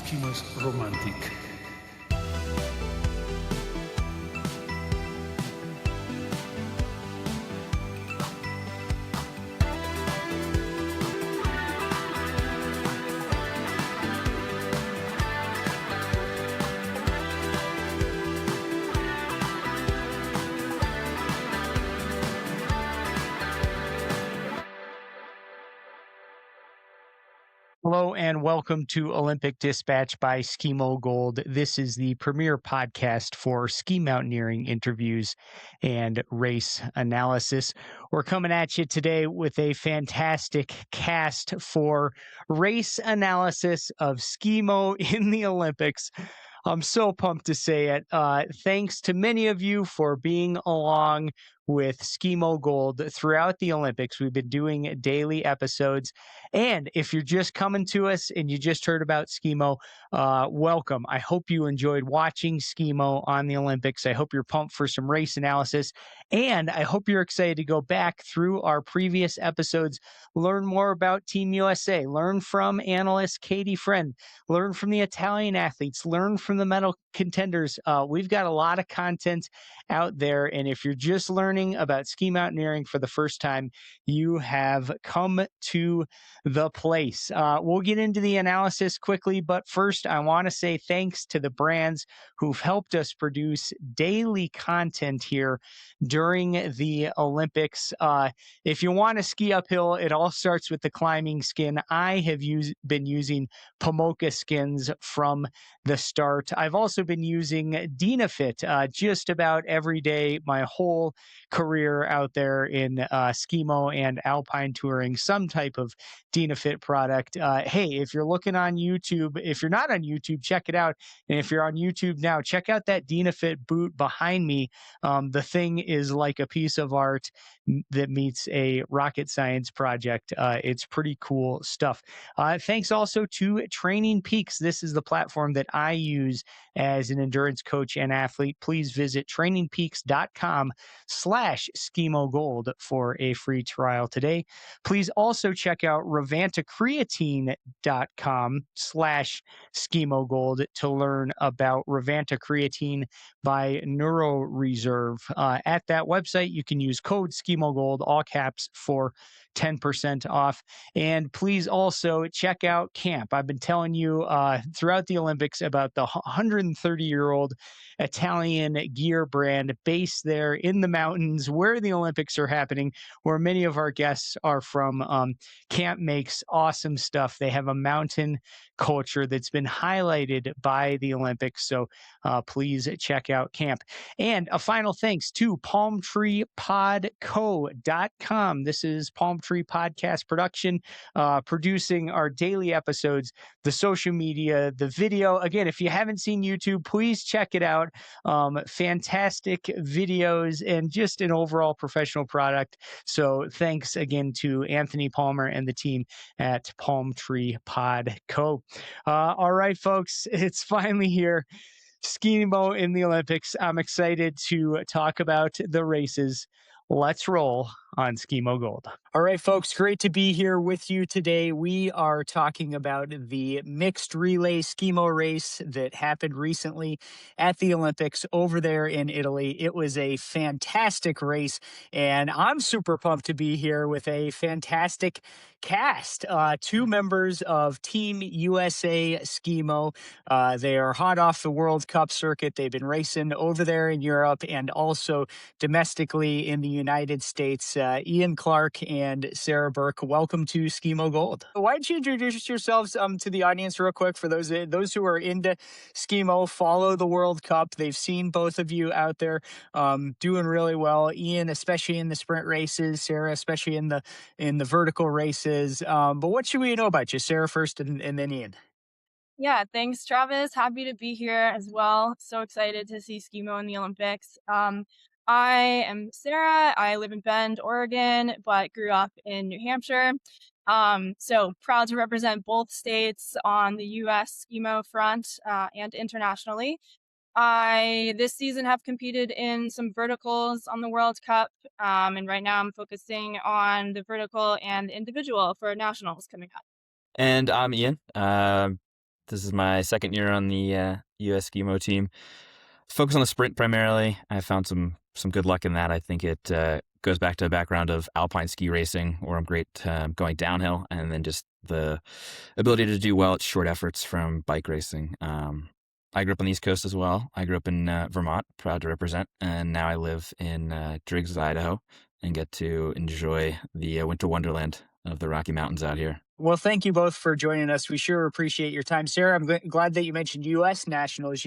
que mais romântica. Hello and welcome to Olympic Dispatch by Skimo Gold. This is the premier podcast for ski mountaineering interviews and race analysis. We're coming at you today with a fantastic cast for race analysis of Skimo in the Olympics. I'm so pumped to say it. Thanks to many of you for being along with Skimo Gold throughout the Olympics. We've been doing daily episodes. And if you're just coming to us and you just heard about Skimo, welcome. I hope you enjoyed watching Skimo on the Olympics. I hope you're pumped for some race analysis. And I hope you're excited to go back through our previous episodes, learn more about Team USA, learn from analyst Katie Friend, learn from the Italian athletes, learn from the medal contenders. We've got a lot of content out there. And if you're just learning about ski mountaineering for the first time, you have come to the place. We'll get into the analysis quickly, but first I want to say thanks to the brands who've helped us produce daily content here during the Olympics. If you want to ski uphill, it all starts with the climbing skin. I have been using Pomoka skins from the start. I've also been using Dynafit just about every day, my whole career out there in Skimo and alpine touring, some type of Dynafit product. Hey, if you're looking on YouTube, if you're not on YouTube, check it out. And if you're on YouTube now, check out that Dynafit boot behind me. The thing is like a piece of art that meets a rocket science project. It's pretty cool stuff. Thanks also to Training Peaks. This is the platform that I use as an endurance coach and athlete. Please visit trainingpeaks.com/Skimo Gold for a free trial today. Please also check out revantacreatine.com/Skimo Gold to learn about Revanta Creatine by Neuro Reserve. At that website, you can use code Skimo Gold, all caps, for 10% off. And please also check out Camp. I've been telling you throughout the Olympics about the 130-year-old Italian gear brand based there in the mountains where the Olympics are happening, where many of our guests are from. Camp makes awesome stuff. They have a mountain culture that's been highlighted by the Olympics. So please check out Camp. And a final thanks to palmtreepodco.com. This is Palm Tree Podcast production, producing our daily episodes, the social media, the video. Again, if you haven't seen YouTube, please check it out. Fantastic videos and just an overall professional product. So thanks again to Anthony Palmer and the team at Palm Tree Pod Co. All right, folks, it's finally here. Skimo in the Olympics. I'm excited to talk about the races. Let's roll on Skimo Gold. All right, folks, great to be here with you today. We are talking about the mixed relay Skimo race that happened recently at the Olympics over there in Italy. It was a fantastic race, and I'm super pumped to be here with a fantastic cast. Two members of Team USA Skimo. They are hot off the World Cup circuit. They've been racing over there in Europe and also domestically in the United States. Ian Clark and Sarah Burke, welcome to Skimo Gold. Why don't you introduce yourselves to the audience real quick for those who are into Skimo, follow the World Cup. They've seen both of you out there doing really well. Ian, especially in the sprint races, Sarah, especially in the vertical races. But what should we know about you? Sarah first and then Ian. Yeah, thanks, Travis. Happy to be here as well. So excited to see Skimo in the Olympics. I am Sarah. I live in Bend, Oregon, but grew up in New Hampshire. So proud to represent both states on the U.S. Skimo front and internationally. I this season have competed in some verticals on the World Cup, and right now I'm focusing on the vertical and individual for nationals coming up. And I'm Ian. This is my second year on the U.S. Skimo team. Focus on the sprint primarily. I found some good luck in that. I think it goes back to a background of alpine ski racing, where I'm great going downhill, and then just the ability to do well at short efforts from bike racing. I grew up on the East Coast as well. I grew up in Vermont, proud to represent, and now I live in Driggs, Idaho, and get to enjoy the winter wonderland of the Rocky Mountains out here. Well, thank you both for joining us. We sure appreciate your time. Sarah, I'm glad that you mentioned U.S. nationals.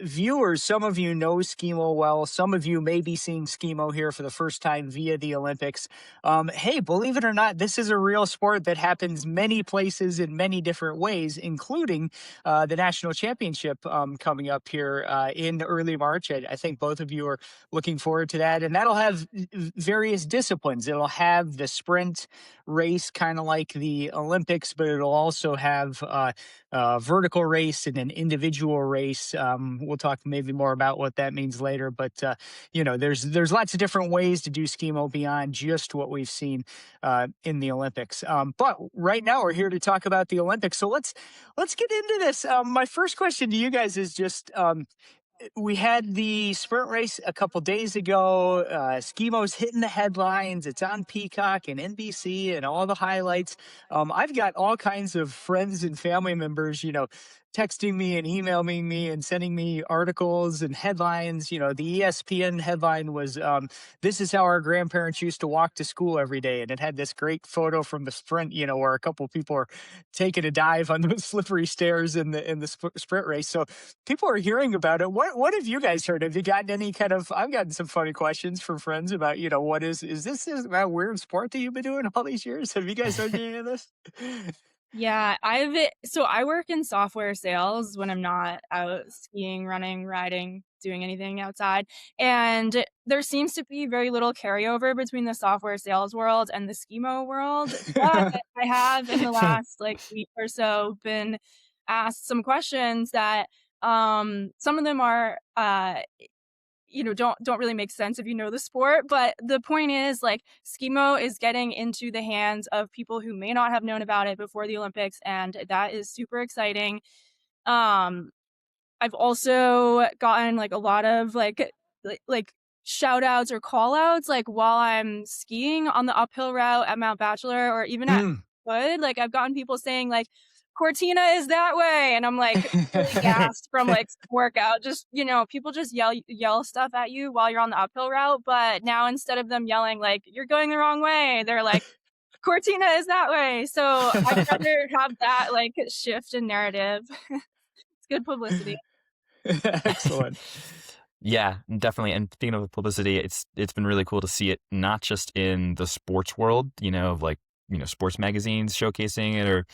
Viewers, some of you know Skimo well. Some of you may be seeing Skimo here for the first time via the Olympics. Hey, believe it or not, this is a real sport that happens many places in many different ways, including the national championship coming up here in early March. I think both of you are looking forward to that. And that'll have various disciplines. It'll have the sprint race, kind of like the Olympics, but it'll also have a vertical race and an individual race. We'll talk maybe more about what that means later, but there's lots of different ways to do Skimo beyond just what we've seen in the Olympics. But right now we're here to talk about the Olympics, so let's get into this. My first question to you guys is just, we had the sprint race a couple days ago. Skimo's hitting the headlines. It's on Peacock and NBC and all the highlights. I've got all kinds of friends and family members, texting me and emailing me and sending me articles and headlines. The ESPN headline was, "This is how our grandparents used to walk to school every day." And it had this great photo from the sprint, where a couple of people are taking a dive on those slippery stairs in the sprint race. So people are hearing about it. What have you guys heard? Have you gotten any kind of, I've gotten some funny questions from friends about, what is this a weird sport that you've been doing all these years? Have you guys heard any of this? Yeah, I work in software sales when I'm not out skiing, running, riding, doing anything outside. And there seems to be very little carryover between the software sales world and the Skimo world. But I have in the last week or so been asked some questions that some of them are don't really make sense if you know the sport. But the point is, Skimo is getting into the hands of people who may not have known about it before the Olympics, and that is super exciting. I've also gotten a lot of shout outs or call outs while I'm skiing on the uphill route at Mount Bachelor, or even at Wood. I've gotten people saying Cortina is that way, and I'm really gassed from workout. Just people just yell stuff at you while you're on the uphill route, but now instead of them yelling you're going the wrong way, they're Cortina is that way. So I'd rather have that shift in narrative. It's good publicity. Excellent. Yeah, definitely. And speaking of publicity, it's been really cool to see it not just in the sports world, of sports magazines showcasing it,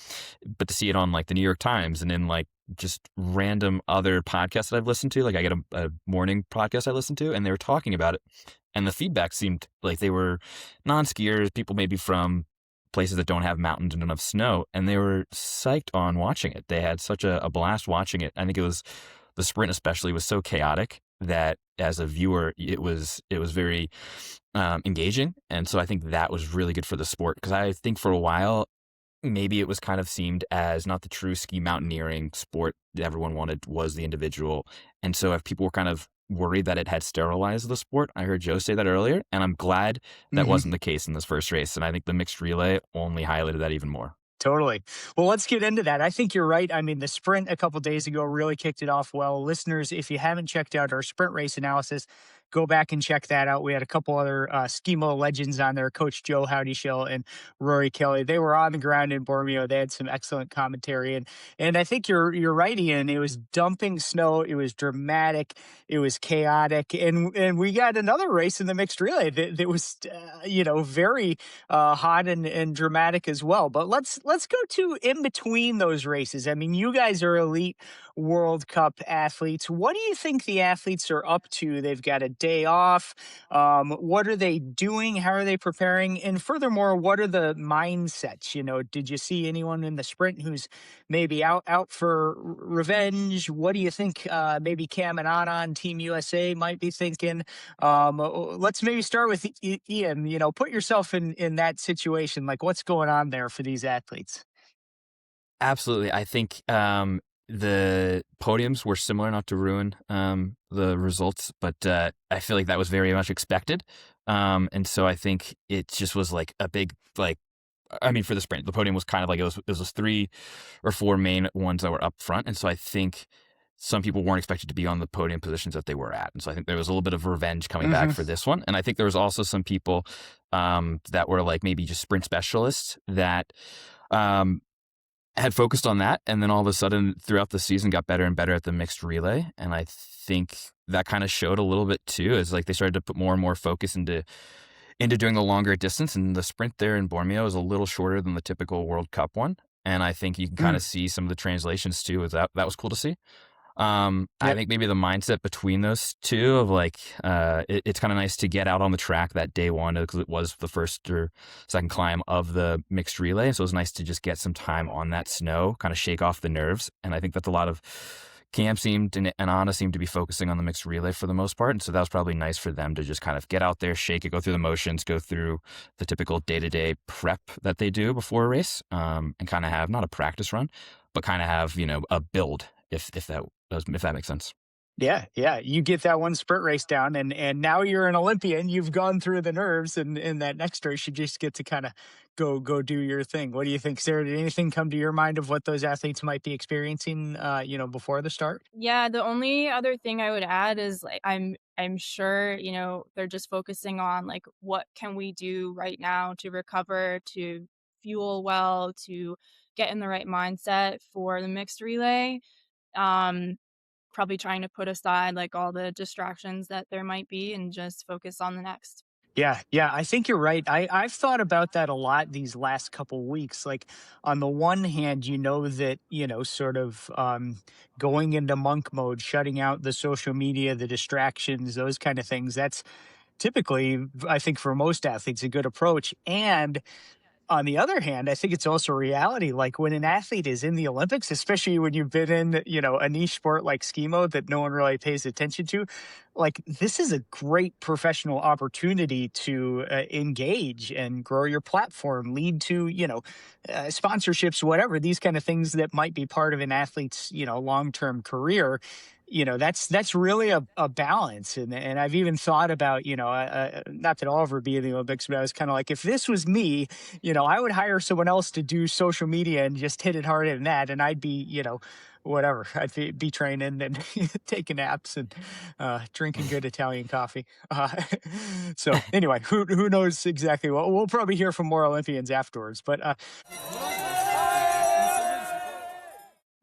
but to see it on the New York Times and in just random other podcasts that I've listened to. I get a morning podcast I listen to, and they were talking about it, and the feedback seemed like they were non-skiers, people maybe from places that don't have mountains and don't have snow, and they were psyched on watching it. They had such a blast watching it. I think it was the sprint especially was so chaotic that as a viewer, it was very engaging. And so I think that was really good for the sport, because I think for a while, maybe it was kind of seemed as not the true ski mountaineering sport that everyone wanted was the individual. And so if people were kind of worried that it had sterilized the sport, I heard Joe say that earlier, and I'm glad that wasn't the case in this first race. And I think the mixed relay only highlighted that even more. Totally. Well, let's get into that. I think you're right. I mean, the sprint a couple days ago really kicked it off well. Listeners, if you haven't checked out our sprint race analysis, go back and check that out. We had a couple other Skimo legends on there, Coach Joe Howdyshill and Rory Kelly. They were on the ground in Bormio. They had some excellent commentary. And I think you're right, Ian. It was dumping snow. It was dramatic. It was chaotic. And we got another race in the mixed relay that was, very hot and dramatic as well. But let's go to in between those races. I mean, you guys are elite World Cup athletes. What do you think the athletes are up to? They've got a day off. What are they doing? How are they preparing? And furthermore, what are the mindsets? Did you see anyone in the sprint who's maybe out for revenge? What do you think maybe Cam and Anna on Team USA might be thinking? Let's maybe start with Ian. Put yourself in that situation. What's going on there for these athletes? Absolutely. I think the podiums were similar, not to ruin the results, but I feel like that was very much expected. And so I think it just was like a big, like, I mean, for the sprint, the podium was kind of like it was 3 or 4 main ones that were up front. And so I think some people weren't expected to be on the podium positions that they were at. And so I think there was a little bit of revenge coming back for this one. And I think there was also some people that were like maybe just sprint specialists that had focused on that, and then all of a sudden throughout the season got better and better at the mixed relay. And I think that kind of showed a little bit too, as like they started to put more and more focus into doing the longer distance. And the sprint there in Bormio is a little shorter than the typical World Cup one. And I think you can kind of see some of the translations too. That was cool to see. I think maybe the mindset between those two of like, it's kind of nice to get out on the track that day one, because it was the first or second climb of the mixed relay. So it was nice to just get some time on that snow, kind of shake off the nerves. And I think that's a lot of Cam seemed and Anna seemed to be focusing on the mixed relay for the most part. And so that was probably nice for them to just kind of get out there, shake it, go through the motions, go through the typical day-to-day prep that they do before a race, and kind of have not a practice run, but kind of have, a build, if that makes sense. Yeah, you get that one sprint race down, and now you're an Olympian. You've gone through the nerves, and in that next race, you just get to kind of go do your thing. What do you think, Sarah? Did anything come to your mind of what those athletes might be experiencing, before the start? Yeah, the only other thing I would add is like I'm sure, they're just focusing on like what can we do right now to recover, to fuel well, to get in the right mindset for the mixed relay. Um Probably trying to put aside like all the distractions that there might be and just focus on the next. Yeah, I think you're right. I've thought about that a lot these last couple weeks. Like, on the one hand, that, sort of going into monk mode, shutting out the social media, the distractions, those kind of things. That's typically, I think, for most athletes, a good approach. And on the other hand, I think it's also reality. Like, when an athlete is in the Olympics, especially when you've been in, a niche sport like skimo that no one really pays attention to, like, this is a great professional opportunity to engage and grow your platform, lead to, sponsorships, whatever, these kind of things that might be part of an athlete's, long-term career. That's really a balance. And I've even thought about, not that I'll ever be in the Olympics, but I was kind of like, if this was me, I would hire someone else to do social media and just hit it hard in that. And I'd be, whatever, I'd be training and taking naps and drinking good Italian coffee. So anyway, who knows exactly what. We'll probably hear from more Olympians afterwards. But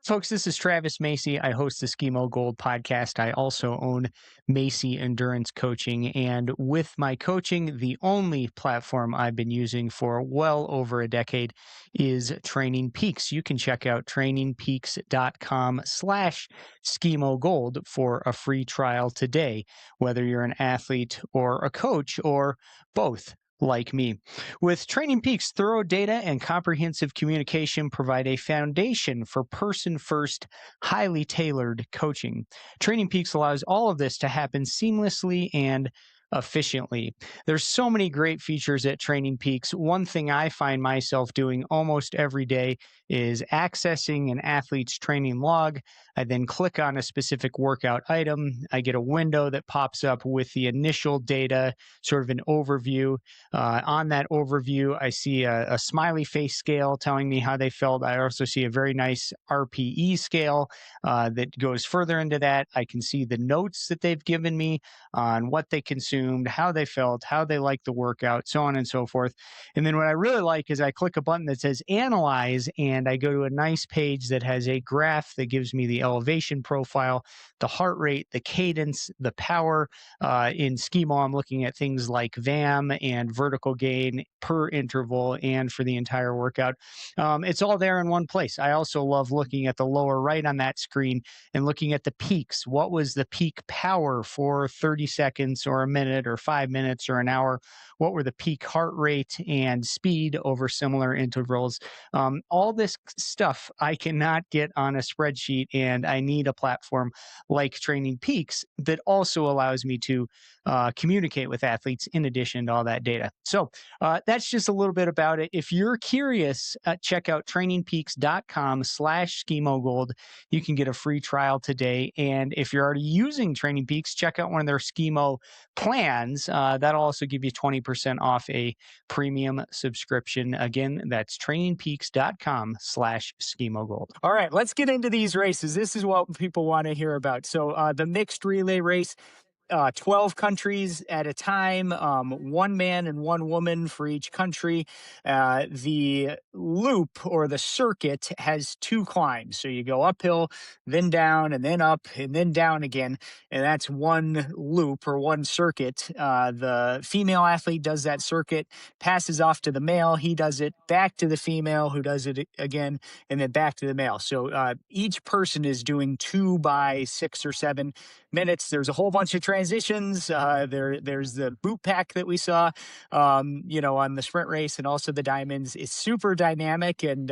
folks, this is Travis Macy. I host the Skimo Gold podcast. I also own Macy Endurance Coaching. And with my coaching, the only platform I've been using for well over a decade is Training Peaks. You can check out trainingpeaks.com/Skimo Gold for a free trial today, whether you're an athlete or a coach or both, like me. With Training Peaks, thorough data and comprehensive communication provide a foundation for person-first, highly tailored coaching. Training Peaks allows all of this to happen seamlessly and efficiently. There's so many great features at Training Peaks. One thing I find myself doing almost every day is accessing an athlete's training log. I then click on a specific workout item. I get a window that pops up with the initial data, sort of an overview. On that overview, I see a smiley face scale telling me how they felt. I also see a very nice RPE scale that goes further into that. I can see the notes that they've given me on what they consumed, how they felt, how they liked the workout, so on and so forth. And then what I really like is I click a button that says Analyze, and I go to a nice page that has a graph that gives me the elevation profile, the heart rate, the cadence, the power. In Skimo, I'm looking at things like VAM and vertical gain per interval and for the entire workout. It's all there in one place. I also love looking at the lower right on that screen and looking at the peaks. What was the peak power for 30 seconds or a minute minute or 5 minutes or an hour? What were the peak heart rate and speed over similar intervals? All this stuff I cannot get on a spreadsheet, and I need a platform like Training Peaks that also allows me to communicate with athletes in addition to all that data. So that's just a little bit about it. If you're curious, check out trainingpeaks.com/Skimo Gold. You can get a free trial today. And if you're already using Training Peaks, check out one of their Skimo plans. That'll also give you 20% off a premium subscription. Again, that's trainingpeaks.com/Skimo Gold. All right, let's get into these races. This is what people want to hear about. So the mixed relay race, 12 countries at a time, one man and one woman for each country. The loop or the circuit has 2 climbs. So you go uphill, then down, and then up, and then down again. And that's one loop or one circuit. The female athlete does that circuit, passes off to the male. He does it back to the female, who does it again, and then back to the male. So each person is doing 2 by 6 or 7 minutes. There's a whole bunch of transitions. There's the boot pack that we saw, on the sprint race, and also the diamonds. It's super dynamic. And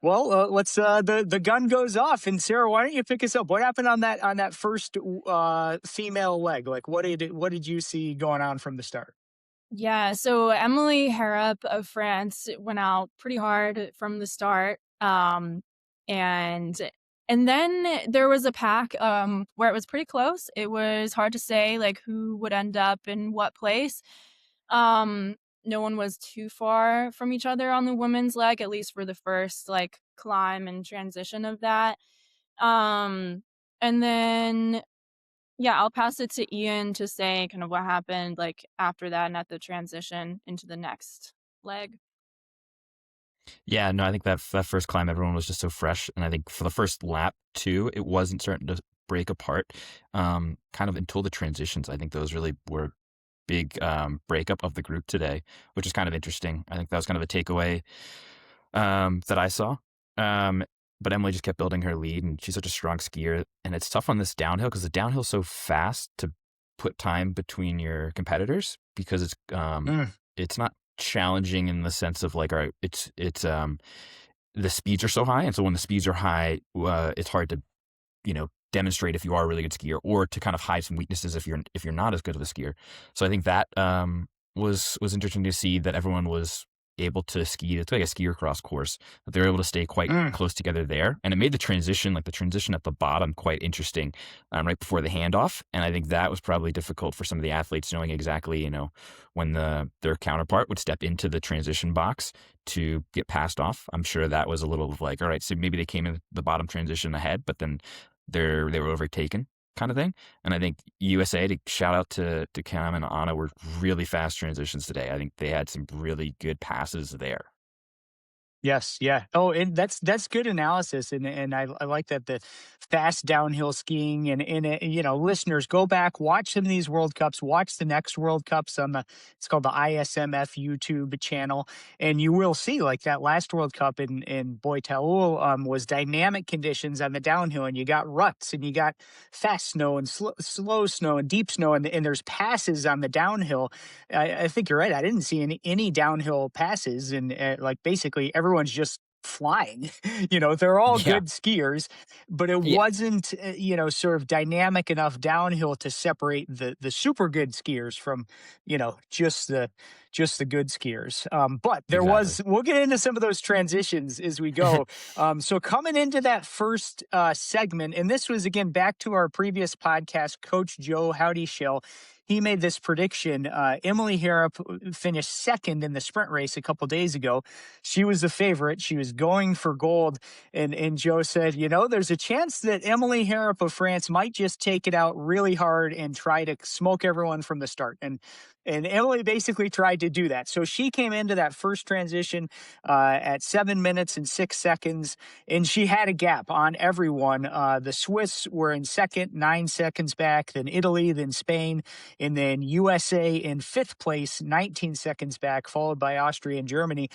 let's the gun goes off. And Sarah, why don't you pick us up? What happened on that first female leg? Like, what did you see going on from the start? Yeah, so Emily Harrop of France went out pretty hard from the start. And then there was a pack where it was pretty close. It was hard to say like who would end up in what place. No one was too far from each other on the women's leg, at least for the first like climb and transition of that. And then I'll pass it to Ian to say kind of what happened like after that and at the transition into the next leg. Yeah, no, I think that first climb, everyone was just so fresh. And I think for the first lap, too, it wasn't starting to break apart kind of until the transitions. I think those really were big breakup of the group today, which is kind of interesting. I think that was kind of a takeaway that I saw. But Emily just kept building her lead, and she's such a strong skier. And it's tough on this downhill because the downhill's so fast to put time between your competitors because it's not challenging in the sense of like, all right, it's the speeds are so high, and so when the speeds are high, it's hard to demonstrate if you are a really good skier, or to kind of hide some weaknesses if you're not as good of a skier. So I think that was interesting to see that everyone was able to ski. It's like a skier cross course, that they were able to stay quite close together there, and it made the transition at the bottom quite interesting right before the handoff. And I think that was probably difficult for some of the athletes, knowing exactly when their counterpart would step into the transition box to get passed off. I'm sure that was a little of like, all right, so maybe they came in the bottom transition ahead, but then they were overtaken, kind of thing. And I think USA, to shout out to Cam and Anna, were really fast transitions today. I think they had some really good passes there. Yes, yeah. Oh, and that's good analysis, and I like that, the fast downhill skiing, and listeners, go back, watch some of these World Cups, watch the next World Cups on it's called the ISMF YouTube channel, and you will see like that last World Cup in Boitaul was dynamic conditions on the downhill, and you got ruts, and you got fast snow and slow snow and deep snow, and there's passes on the downhill. I think you're right. I didn't see any downhill passes, and like basically everyone's just flying. They're all good skiers, but it wasn't sort of dynamic enough downhill to separate the super good skiers from just the good skiers. But there was, we'll get into some of those transitions as we go. So coming into that first segment, and this was again back to our previous podcast, Coach Joe Howdy Shell. He made this prediction. Emily Harrop finished second in the sprint race a couple days ago. She was the favorite. She was going for gold. And Joe said, there's a chance that Emily Harrop of France might just take it out really hard and try to smoke everyone from the start. And Emily basically tried to do that. So she came into that first transition at 7 minutes and 6 seconds, and she had a gap on everyone. The Swiss were in second, 9 seconds back, then Italy, then Spain, and then USA in fifth place, 19 seconds back, followed by Austria and Germany.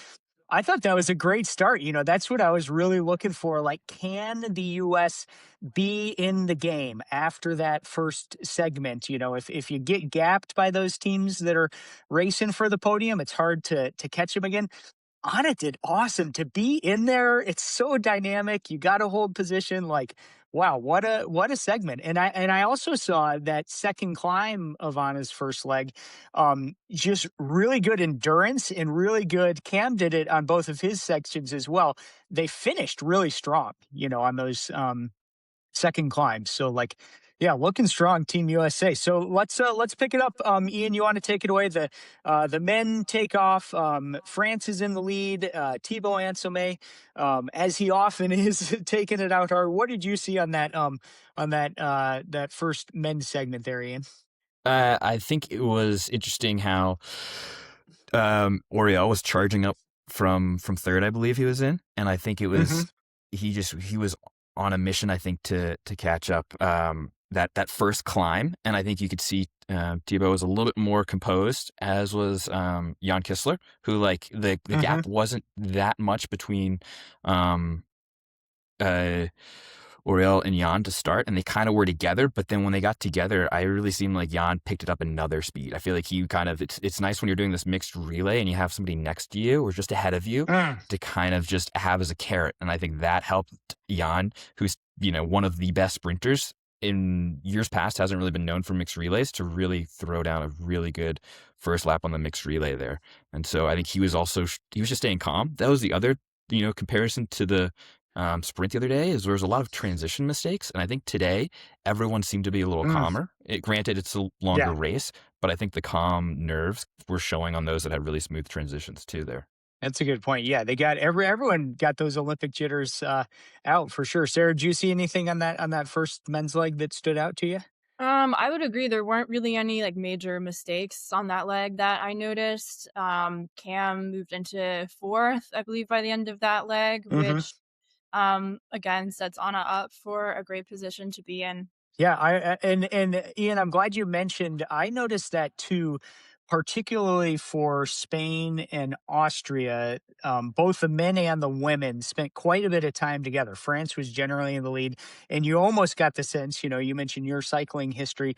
I thought that was a great start. That's what I was really looking for. Like, can the U.S. be in the game after that first segment? If you get gapped by those teams that are racing for the podium, it's hard to catch them again. Anna did awesome to be in there. It's so dynamic. You got to hold position. Like, wow, what a segment. And I also saw that second climb of Anna's first leg. Just really good endurance and really good. Cam did it on both of his sections as well. They finished really strong, on those second climb. So like, yeah, looking strong, Team USA. So let's pick it up. Ian, you want to take it away? The men take off. France is in the lead. Thibaut Ansome, as he often is, taking it out hard. What did you see on that first men's segment there, Ian? I think it was interesting how Oriel was charging up from third, I believe he was in, and I think it was he was on a mission, I think, to catch up that first climb, and I think you could see Thibaut was a little bit more composed, as was Jan Kissler, who like the gap wasn't that much between Oriel and Jan to start, and they kind of were together. But then when they got together, I really seemed like Jan picked it up another speed. I feel like he kind of it's nice when you're doing this mixed relay and you have somebody next to you or just ahead of you to kind of just have as a carrot. And I think that helped Jan, who's one of the best sprinters in years past, hasn't really been known for mixed relays, to really throw down a really good first lap on the mixed relay there. And so I think he was just staying calm. That was the other comparison to the sprint the other day, is there was a lot of transition mistakes, and I think today everyone seemed to be a little calmer. Granted, it's a longer race, but I think the calm nerves were showing on those that had really smooth transitions too there. That's a good point. Yeah, they got everyone got those Olympic jitters out for sure. Sarah, did you see anything on that first men's leg that stood out to you? I would agree. There weren't really any like major mistakes on that leg that I noticed. Cam moved into fourth, I believe, by the end of that leg, which again sets Anna up for a great position to be in. Yeah, and Ian, I'm glad you mentioned. I noticed that too, particularly for Spain and Austria. Both the men and the women spent quite a bit of time together. France was generally in the lead, and you almost got the sense. You mentioned your cycling history,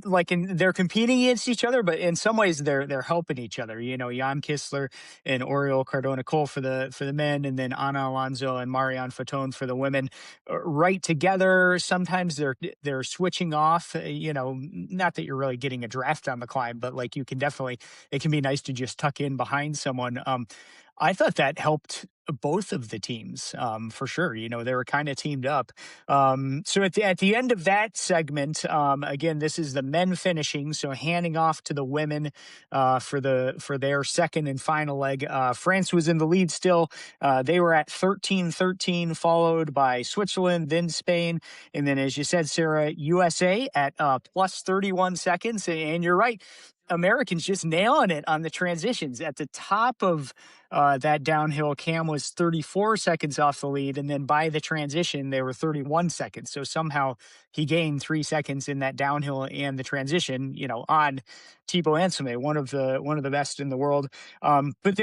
like they're competing against each other, but in some ways they're helping each other. Jan Kissler and Oriol Cardona Cole for the men, and then Ana Alonso and Marianne Fatone for the women, right together. Sometimes they're switching off. Not that you're really getting a draft on the climb, but like it can be nice to just tuck in behind someone. I thought that helped both of the teams for sure. They were kind of teamed up. So at the end of that segment, again, this is the men finishing, so handing off to the women for their second and final leg. France was in the lead still. They were at 13:13, followed by Switzerland, then Spain, and then, as you said, Sarah, USA at plus 31 seconds. And you're right, Americans just nailing it on the transitions. At the top of that downhill, Cam was 34 seconds off the lead, and then by the transition, they were 31 seconds. So somehow he gained 3 seconds in that downhill and the transition, on Thibaut Ansome, one of the best in the world. But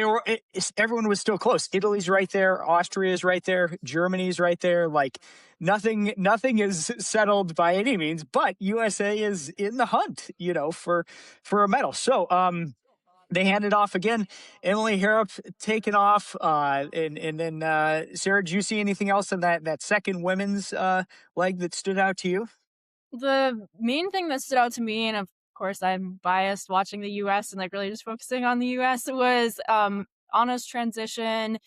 everyone was still close. Italy's right there, Austria's right there, Germany's right there. Like nothing is settled by any means, but USA is in the hunt, for a medal. So they handed off again. Emily Harrop taken off, and then Sarah, did you see anything else in that second women's leg that stood out to you? The main thing that stood out to me, and of course I'm biased watching the US and like really just focusing on the US, was Anna's transition.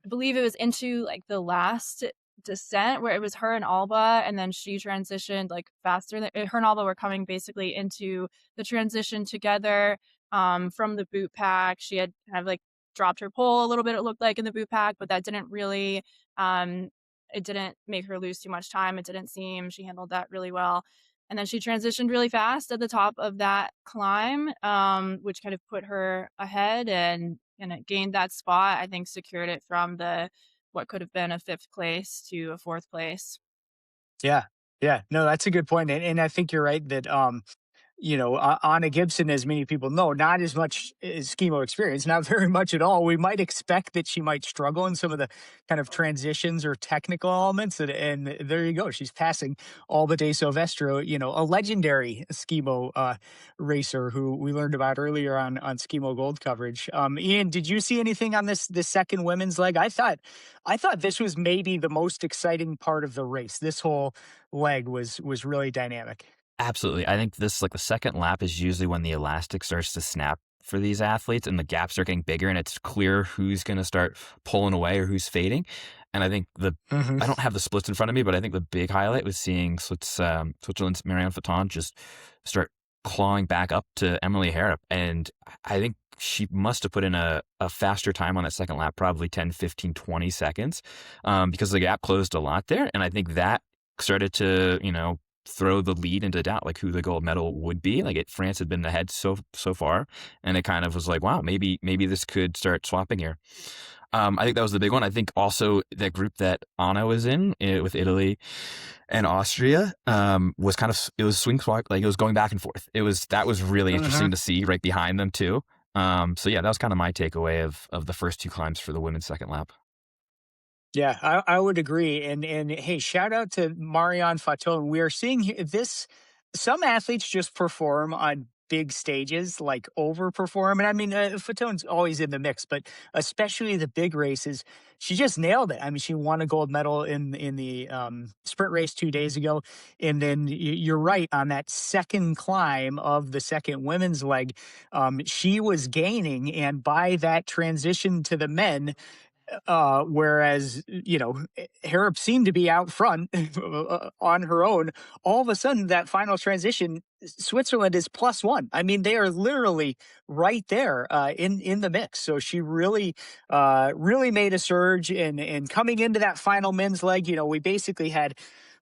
I believe it was into like the last descent where it was her and Alba, and then she transitioned like faster than her and Alba were coming basically into the transition together from the boot pack. She had kind of like dropped her pole a little bit, it looked like, in the boot pack, but that didn't really it didn't make her lose too much time. It didn't seem. She handled that really well. And then she transitioned really fast at the top of that climb, which kind of put her ahead, and it gained that spot. I think secured it from what could have been a 5th place to a 4th place. Yeah. No, that's a good point. And I think you're right that Anna Gibson, as many people know, not as much Skimo experience, not very much at all. We might expect that she might struggle in some of the kind of transitions or technical elements. And there you go. She's passing Alba de Silvestro, a legendary Skimo racer who we learned about earlier on Skimo Gold coverage. Ian, did you see anything on this second women's leg? I thought this was maybe the most exciting part of the race. This whole leg was really dynamic. Absolutely. I think this, like the second lap is usually when the elastic starts to snap for these athletes and the gaps are getting bigger and it's clear who's going to start pulling away or who's fading. And I think I don't have the splits in front of me, but I think the big highlight was seeing Switzerland's Marianne Faton just start clawing back up to Emily Harrop. And I think she must have put in a faster time on that second lap, probably 10, 15, 20 seconds, because the gap closed a lot there. And I think that started to, throw the lead into doubt, like who the gold medal would be. Like France had been ahead so far, and it kind of was like, wow, maybe this could start swapping here. I think that was the big one. I think also that group that Anna was in with Italy and Austria was it was swing swap, like it was going back and forth. That was really interesting to see right behind them too. So yeah, that was kind of my takeaway of the first two climbs for the women's second lap. Yeah, I would agree. And hey, shout out to Marianne Faton. We are seeing some athletes just perform on big stages, like overperform. And I mean, Faton's always in the mix, but especially the big races, she just nailed it. I mean, she won a gold medal in the sprint race 2 days ago. And then you're right, on that second climb of the second women's leg, she was gaining. And by that transition to the men, whereas, Harrop seemed to be out front on her own, all of a sudden that final transition, Switzerland is +1. I mean, they are literally right there in the mix. So she really made a surge. And coming into that final men's leg, we basically had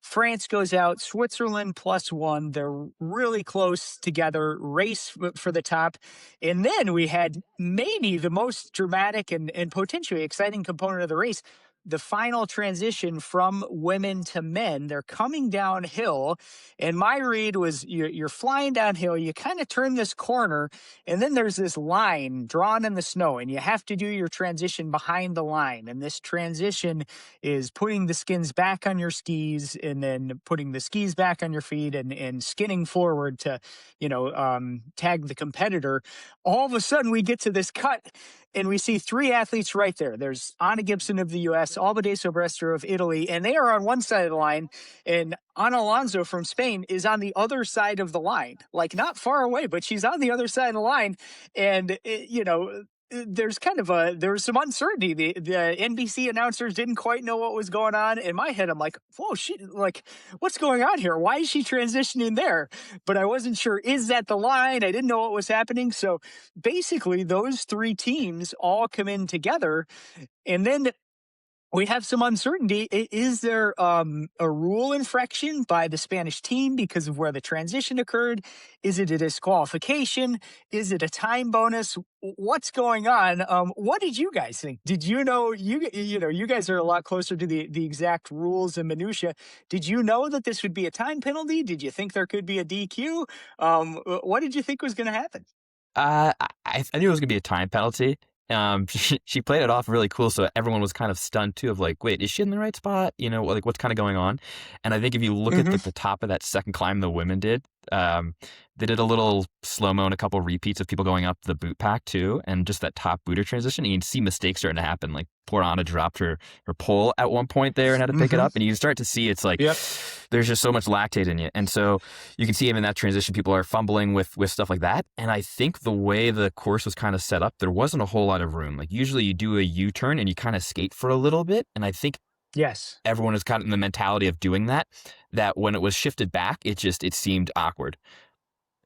France goes out, Switzerland +1. They're really close together, race for the top. And then we had maybe the most dramatic and potentially exciting component of the race, the final transition from women to men. They're coming downhill. And my read was you're flying downhill. You kind of turn this corner, and then there's this line drawn in the snow, and you have to do your transition behind the line. And this transition is putting the skins back on your skis and then putting the skis back on your feet and skinning forward to, tag the competitor. All of a sudden we get to this cut and we see three athletes right there. There's Anna Gibson of the U.S., Alba de Silvestro of Italy, and they are on one side of the line, and Ana Alonso from Spain is on the other side of the line, like not far away, but she's on the other side of the line. And, there's some uncertainty. The NBC announcers didn't quite know what was going on. In my head, I'm like, whoa, what's going on here? Why is she transitioning there? But I wasn't sure, is that the line? I didn't know what was happening. So basically those three teams all come in together, and then we have some uncertainty. Is there a rule infraction by the Spanish team because of where the transition occurred? Is it a disqualification? Is it a time bonus? What's going on? What did you guys think? Did you know, you guys are a lot closer to the exact rules and minutia. Did you know that this would be a time penalty? Did you think there could be a DQ? What did you think was going to happen? I knew it was going to be a time penalty. She played it off really cool, so everyone was kind of stunned too, of like, wait, is she in the right spot? Like what's kind of going on? And I think if you look at the top of that second climb the women did, they did a little slow-mo and a couple repeats of people going up the boot pack too, and just that top booter transition, and you can see mistakes starting to happen. Like poor Anna dropped her pole at one point there and had to pick it up, and you start to see it's like, there's just so much lactate in you. And so you can see even that transition, people are fumbling with stuff like that. And I think the way the course was kind of set up, there wasn't a whole lot of room. Like usually you do a U-turn and you kind of skate for a little bit. And I think everyone is kind of in the mentality of doing that when it was shifted back, it seemed awkward.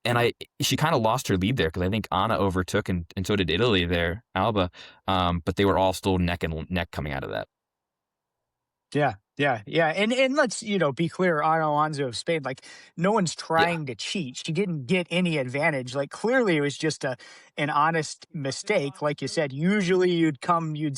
And she kind of lost her lead there, because I think Anna overtook and so did Italy there, Alba. But they were all still neck and neck coming out of that. Yeah. Yeah, yeah, and let's, be clear on Alonso of Spain, like, no one's Yeah. trying to cheat. She didn't get any advantage. Like, clearly it was just an honest mistake. Like you said, usually you'd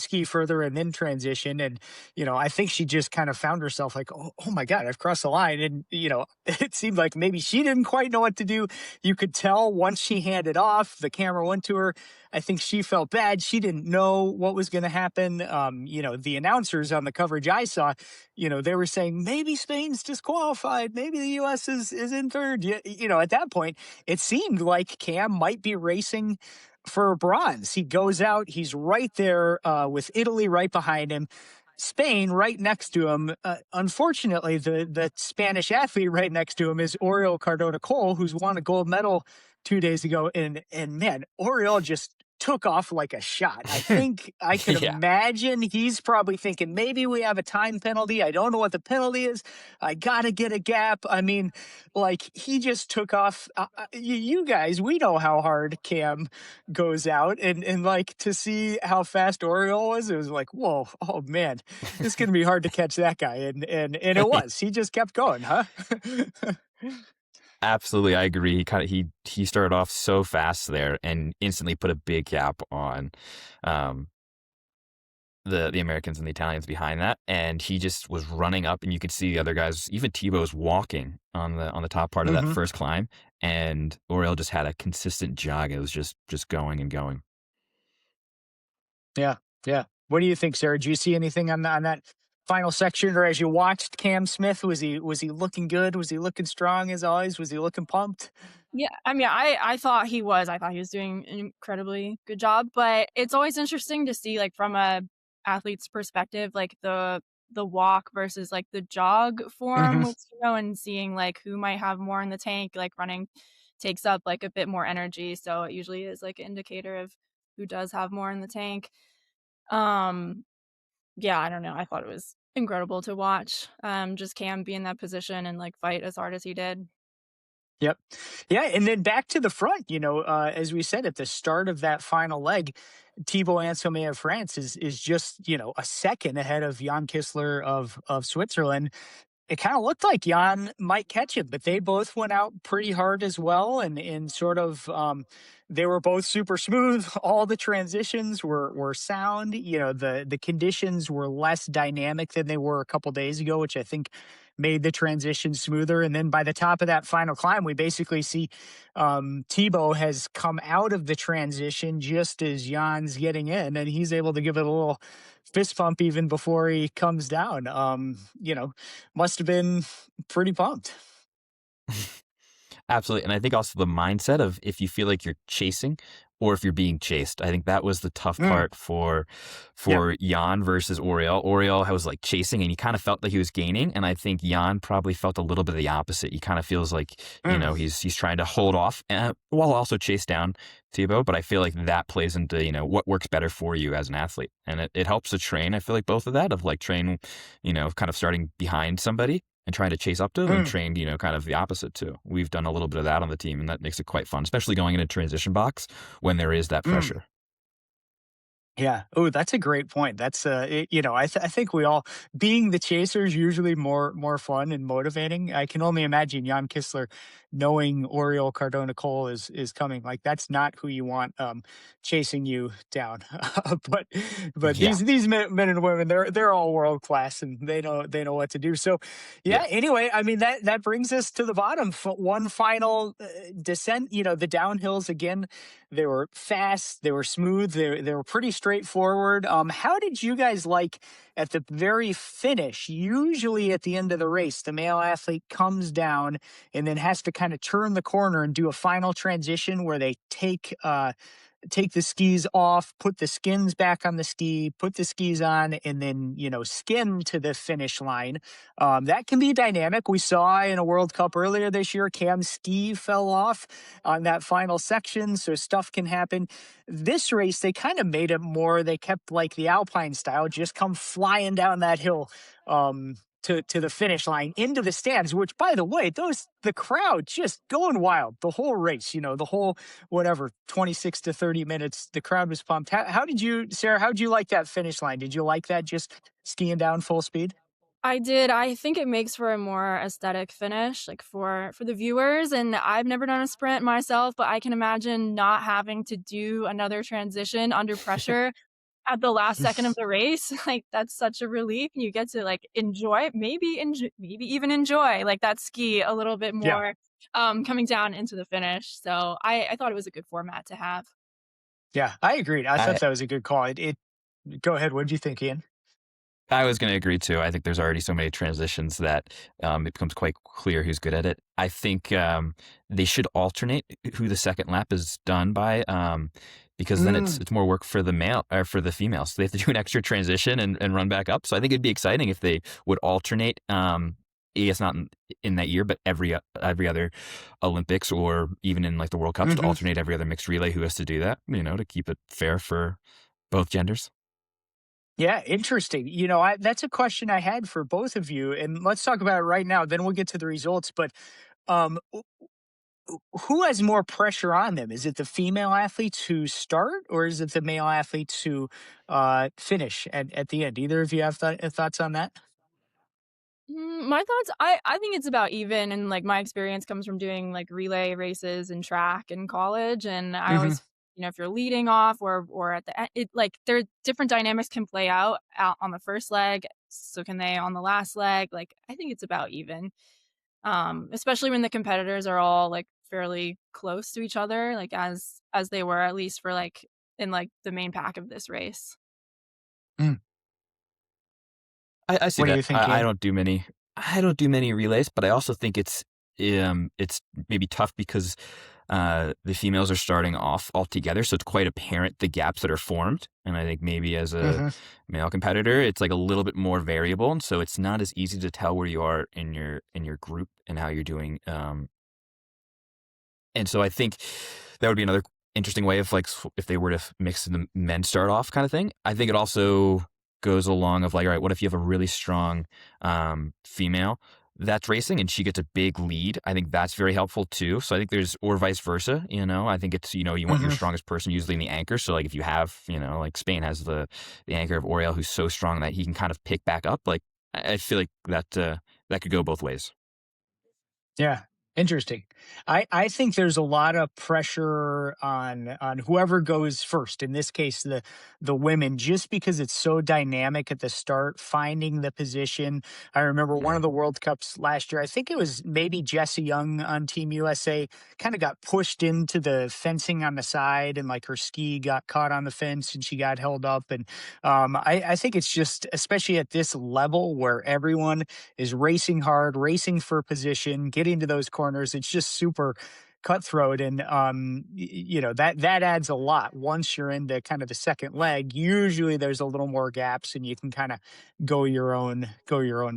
ski further and then transition. And, I think she just kind of found herself like, oh my God, I've crossed the line. And, it seemed like maybe she didn't quite know what to do. You could tell once she handed off, the camera went to her. I think she felt bad. She didn't know what was going to happen. The announcers on the coverage I saw, they were saying maybe Spain's disqualified, maybe the U.S. is in third. At that point, it seemed like Cam might be racing for bronze. He goes out, he's right there with Italy right behind him. Spain right next to him. Unfortunately, the Spanish athlete right next to him is Oriol Cardona Cole, who's won a gold medal 2 days ago. And man, Oriol just took off like a shot. I think I could Yeah. imagine he's probably thinking maybe we have a time penalty. I don't know what the penalty is. I got to get a gap. I mean, like he just took off. You guys, we know how hard Cam goes out, and like to see how fast Oriole was, it was like, whoa, oh man, it's gonna be hard to catch that guy. And it was. He just kept going, huh? Absolutely, I agree. He started off so fast there and instantly put a big gap on um, the Americans and the Italians behind that, and he just was running up, and you could see the other guys. Even Tebow was walking on the top part of that Hmm. first climb, and Oriel just had a consistent jog. It was just going and going. Yeah, yeah. What do you think, Sarah? Do you see anything on that final section, or as you watched Cam Smith, was he looking good? Was he looking strong as always? Was he looking pumped? Yeah, I mean, I thought he was. I thought he was doing an incredibly good job, but it's always interesting to see, like, from a athlete's perspective, like, the walk versus, like, the jog form Hmm. with Skimo and seeing, like, who might have more in the tank, like, running takes up, like, a bit more energy, so it usually is, like, an indicator of who does have more in the tank. Um, yeah, I don't know, I thought it was incredible to watch, just Cam be in that position and, like, fight as hard as he did. Yep. Yeah, and then back to the front, as we said at the start of that final leg, Thibaut Anselme of France is just, a second ahead of Jan Kissler of Switzerland. It kind of looked like Jan might catch him, but they both went out pretty hard as well, and sort of they were both super smooth. All the transitions were sound. The conditions were less dynamic than they were a couple days ago, which I think made the transition smoother. And then by the top of that final climb, we basically see Thibaut has come out of the transition just as Jan's getting in, and he's able to give it a little fist pump even before he comes down. Must have been pretty pumped. Absolutely. And I think also the mindset of if you feel like you're chasing or if you're being chased. I think that was the tough Mm, part for yep. Jan versus Oriel. Oriel was like chasing and he kind of felt like he was gaining. And I think Jan probably felt a little bit of the opposite. He kind of feels like, Mm, he's trying to hold off while also chase down Thibaut. But I feel like that plays into, what works better for you as an athlete. And it helps to train. I feel like both of that of like train, kind of starting behind somebody and trying to chase up to them and mm. trained, kind of the opposite too. We've done a little bit of that on the team, and that makes it quite fun, especially going into transition box when there is that Mm. pressure. Yeah. Oh, that's a great point. That's I think we all being the chasers usually more fun and motivating. I can only imagine Jan Kissler knowing Oriol Cardona Cole is coming. Like that's not who you want chasing you down. but but Yeah, these men and women, they're all world class and they know what to do. So yeah, yeah. anyway, I mean that brings us to the bottom. One final descent, the downhills again, they were fast, they were smooth, they were pretty straightforward. How did you guys like at the very finish? Usually at the end of the race, the male athlete comes down and then has to kind of turn the corner and do a final transition where they take the skis off, put the skins back on the ski, put the skis on, and then, skin to the finish line. That can be dynamic. We saw in a World Cup earlier this year, Cam's ski fell off on that final section, so stuff can happen. This race, they kind of made it more, they kept like the Alpine style, just come flying down that hill. To the finish line into the stands, which by the way, the crowd just going wild the whole race, the whole whatever 26 to 30 minutes, the crowd was pumped. How did you, Sarah, how did you like that finish line? Did you like that just skiing down full speed? I did. I think it makes for a more aesthetic finish, like for the viewers. And I've never done a sprint myself, but I can imagine not having to do another transition under pressure at the last second of the race. Like that's such a relief. You get to like maybe even enjoy like that ski a little bit Yeah. more coming down into the finish. So I thought it was a good format to have. Yeah, I agreed. I thought I that was a good call. It Go ahead. What did you think, Ian? I was going to agree too. I think there's already so many transitions that it becomes quite clear who's good at it. I think they should alternate who the second lap is done by, because then it's more work for the male or for the female. So they have to do an extra transition and run back up. So I think it'd be exciting if they would alternate. I guess not in that year, but every other Olympics or even in like the World Cups to Mhm. alternate every other mixed relay who has to do that. To keep it fair for both genders. Yeah, interesting. That's a question I had for both of you, and let's talk about it right now. Then we'll get to the results. But um, who has more pressure on them? Is it the female athletes who start, or is it the male athletes who finish at the end? Either of you have thoughts on that? My thoughts, I think it's about even, and like my experience comes from doing like relay races and track in college, and I Hmm. always, if you're leading off or at the end, it like there different dynamics can play out on the first leg, so can they on the last leg. Like I think it's about even, especially when the competitors are all like fairly close to each other, like as they were at least for like in like the main pack of this race. I see What do that. you think, I Ian? don't do many. I don't do many relays, but I also think it's maybe tough because the females are starting off all together, so it's quite apparent the gaps that are formed. And I think maybe as a Hmm. male competitor, it's like a little bit more variable, and so it's not as easy to tell where you are in your group and how you're doing. And so I think that would be another interesting way of like if they were to mix the men start off kind of thing. I think it also goes along of like, all right, what if you have a really strong female that's racing and she gets a big lead? I think that's very helpful too. So I think there's, or vice versa, I think it's, you want your Hmm. strongest person usually in the anchor. So like if you have, like Spain has the anchor of Oriel who's so strong that he can kind of pick back up. Like I feel like that could go both ways. Yeah, interesting. I think there's a lot of pressure on whoever goes first. In this case, the women, just because it's so dynamic at the start, finding the position. I remember one of the World Cups last year. I think it was maybe Jessie Young on Team USA. Kind of got pushed into the fencing on the side, and like her ski got caught on the fence, and she got held up. And I think it's just, especially at this level where everyone is racing hard, racing for position, getting to those corners. It's just super cutthroat, and that adds a lot. Once you're into kind of the second leg, usually there's a little more gaps, and you can kind of go your own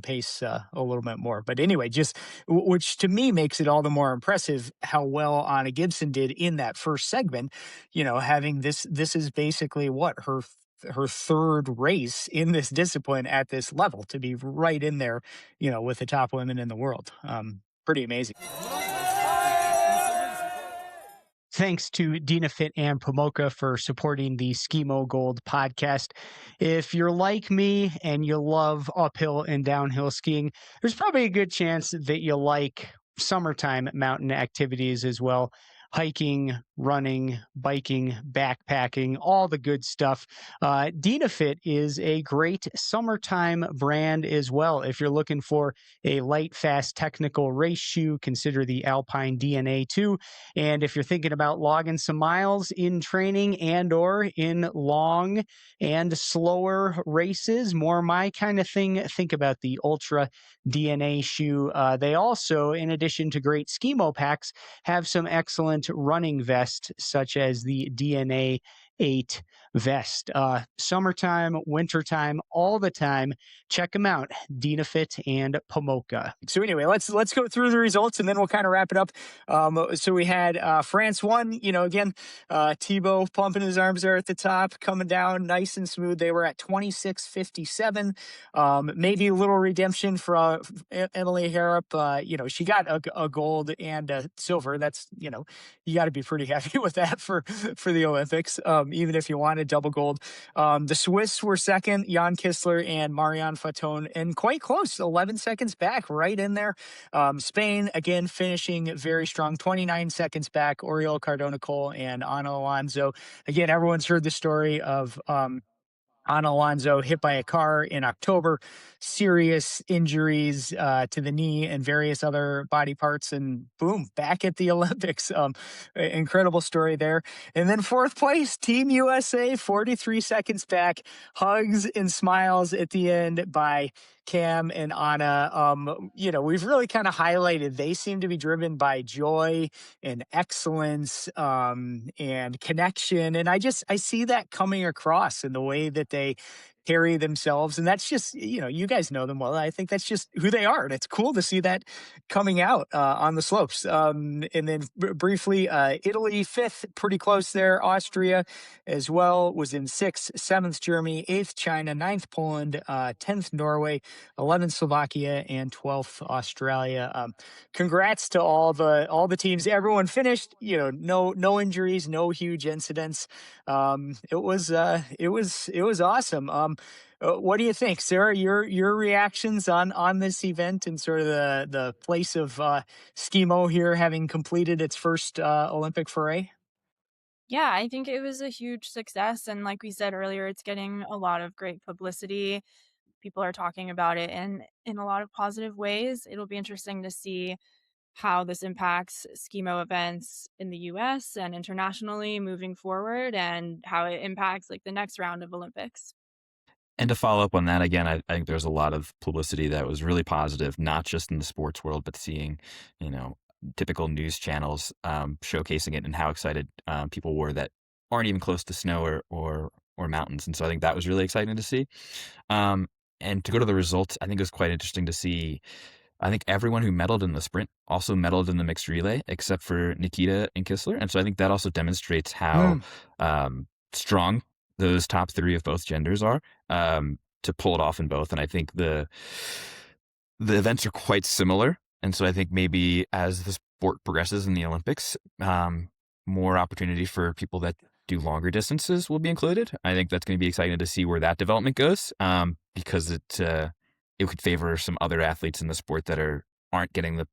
pace a little bit more. But anyway, just which to me makes it all the more impressive how well Anna Gibson did in that first segment. Having this is basically what her third race in this discipline at this level, to be right in there, with the top women in the world. Pretty amazing. Thanks to Dina Fit and Pomoka for supporting the Skimo Gold podcast. If you're like me and you love uphill and downhill skiing, there's probably a good chance that you like summertime mountain activities as well. Hiking, running, biking, backpacking, all the good stuff. DinaFit is a great summertime brand as well. If you're looking for a light, fast, technical race shoe, consider the Alpine DNA 2. And if you're thinking about logging some miles in training and or in long and slower races, more my kind of thing, think about the Ultra DNA shoe. They also, in addition to great Skimo packs, have some excellent running vests, such as the DNA 8 vest. Summertime, wintertime, all the time. Check them out, Dinafit and Pomoka. So anyway, let's go through the results, and then we'll kind of wrap it up. So we had France won. Again, Thibaut pumping his arms there at the top, coming down nice and smooth. They were at 26:57. Maybe a little redemption for Emily Harrop. She got a gold and a silver. That's you got to be pretty happy with that for the Olympics. even if you wanted double gold. The Swiss were second, Jan Kistler and Marianne Fatone, and quite close, 11 seconds back, right in there. Spain, again, finishing very strong, 29 seconds back, Oriol Cardona Cole and Ana Alonso. Again, everyone's heard the story of Ana Alonso hit by a car in October, serious injuries to the knee and various other body parts, and boom, back at the Olympics. Incredible story there. And then fourth place, Team USA, 43 seconds back, hugs and smiles at the end by Cam and Anna. We've really kind of highlighted they seem to be driven by joy and excellence and connection. And I see that coming across in the way that they carry themselves. And that's just, you guys know them well. I think that's just who they are. And it's cool to see that coming out on the slopes. And then briefly, Italy, fifth, pretty close there. Austria as well was in sixth, seventh, Germany, eighth, China, ninth, Poland, 10th, Norway, 11th, Slovakia, and 12th, Australia. Congrats to all the teams. Everyone finished, no injuries, no huge incidents. It was awesome. What do you think, Sarah? Your reactions on this event and sort of the place of Skimo here having completed its first Olympic foray? Yeah, I think it was a huge success. And like we said earlier, it's getting a lot of great publicity. People are talking about it in a lot of positive ways. It'll be interesting to see how this impacts Skimo events in the US and internationally moving forward, and how it impacts like the next round of Olympics. And to follow up on that again, I think there's a lot of publicity that was really positive, not just in the sports world, but seeing, typical news channels showcasing it and how excited people were that aren't even close to snow or mountains. And so I think that was really exciting to see. And to go to the results, I think it was quite interesting to see. I think everyone who medaled in the sprint also medaled in the mixed relay, except for Nikita and Kistler. And so I think that also demonstrates how strong those top three of both genders are to pull it off in both. And I think the events are quite similar. And so I think maybe as the sport progresses in the Olympics, more opportunity for people that do longer distances will be included. I think that's going to be exciting to see where that development goes, because it could favor some other athletes in the sport that aren't getting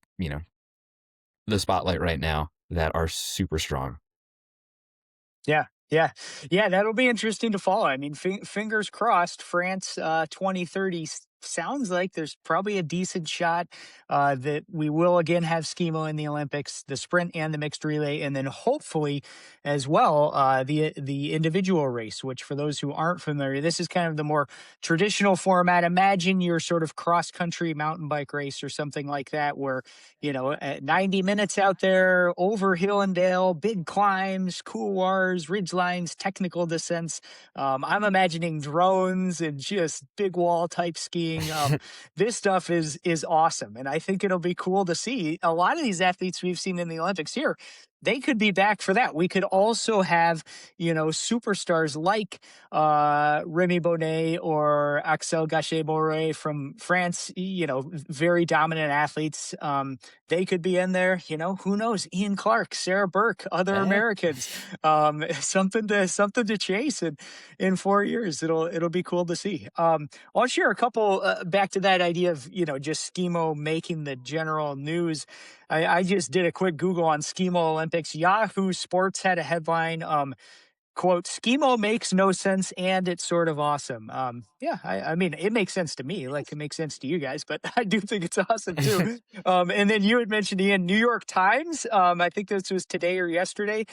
the spotlight right now that are super strong. Yeah. That'll be interesting to follow. I mean, fingers crossed. France 2030 sounds like there's probably a decent shot that we will again have Skimo in the Olympics, the sprint and the mixed relay, and then hopefully as well the individual race. Which, for those who aren't familiar, this is kind of the more traditional format. Imagine your sort of cross country mountain bike race or something like that, where at 90 minutes out there over hill and dale, big climbs, couloirs, ridge lines, technical descents. I'm imagining drones and just big wall type skiing. This stuff is awesome, and I think it'll be cool to see. A lot of these athletes we've seen in the Olympics here, they could be back for that. We could also have, superstars like Remy Bonnet or Axel Gachet-Boré from France, very dominant athletes. They could be in there, who knows? Ian Clark, Sarah Burke, other Americans, something to chase in 4 years. It'll be cool to see. I'll share a couple back to that idea of, just Skimo making the general news. I just did a quick Google on Skimo Olympics. Yahoo Sports had a headline, quote, "Skimo makes no sense and it's sort of awesome." I mean, it makes sense to me, like it makes sense to you guys, but I do think it's awesome too. And then you had mentioned, Ian, New York Times. I think this was today or yesterday.